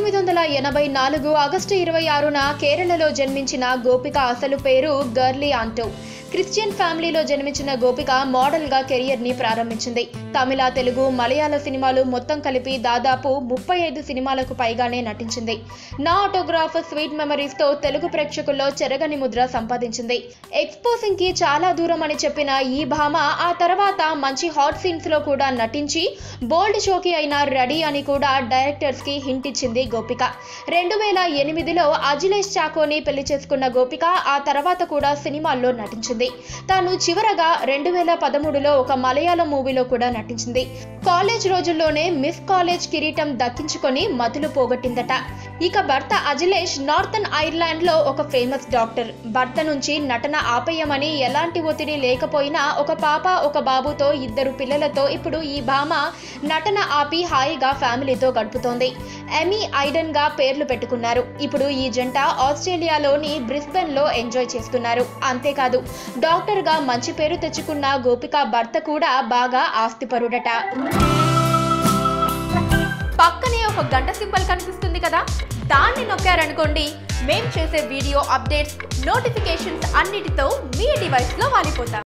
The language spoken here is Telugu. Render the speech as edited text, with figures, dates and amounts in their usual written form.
1984 ఆగస్టు 26న కేరళలో జన్మించిన గోపిక అసలు పేరు గర్లీ ఆంటో. క్రిస్టియన్ ఫ్యామిలీలో జన్మించిన గోపిక మోడల్గా కెరియర్ని ప్రారంభించింది. తమిళ, తెలుగు, మలయాళ సినిమాలు మొత్తం కలిపి దాదాపు 35 సినిమాలకు పైగానే నటించింది. నా ఆటోగ్రాఫ్, స్వీట్ మెమరీస్తో తెలుగు ప్రేక్షకుల్లో చెరగని ముద్ర సంపాదించింది. ఎక్స్పోజింగ్ కి చాలా దూరం అని చెప్పిన ఈ భామ ఆ తర్వాత మంచి హాట్ సీన్స్ లో కూడా నటించి బోల్డ్ షోకి అయిన రెడీ అని కూడా డైరెక్టర్స్ కి హింట్ ఇచ్చింది గోపిక. 2008లో అజిలేష్ చాకోని పెళ్లి చేసుకున్న గోపిక ఆ తర్వాత కూడా సినిమాల్లో నటించింది. తాను చివరగా 2013లో ఒక మలయాళం మూవీలో కూడా నటించింది. కాలేజ్ రోజుల్లోనే మిస్ కాలేజ్ కిరీటం దక్కించుకొని మతులు పోగొట్టిందట. ఇక భర్త అజిలేష్ నార్థన్ ఐర్లాండ్ లో ఒక ఫేమస్ డాక్టర్. భర్త నుంచి నటన ఆపేయమని ఎలాంటి ఒత్తిడి లేకపోయినా ఒక పాప, ఒక బాబుతో 2 పిల్లలతో ఇప్పుడు ఈ భామ నటన ఆపి హాయిగా ఫ్యామిలీతో గడుపుతోంది. ఎమీ ఐడెన్ గా పేర్లు పెట్టుకున్నారు. ఇప్పుడు ఈ జంట ఆస్ట్రేలియాలోని బ్రిస్బెన్ లో ఎంజాయ్ చేస్తున్నారు. అంతేకాదు డాక్టర్ గా మంచి పేరు తెచ్చుకున్న గోపిక భర్త కూడా బాగా ఆస్తిపరుడట. పక్కనే ఒక గంట సింబల్ కనిపిస్తుంది కదా, దాన్ని నొక్కారనుకోండి, మేం చేసే వీడియో అప్డేట్స్, నోటిఫికేషన్స్ అన్నిటితో మీ డివైస్ లో వాలిపోతాం.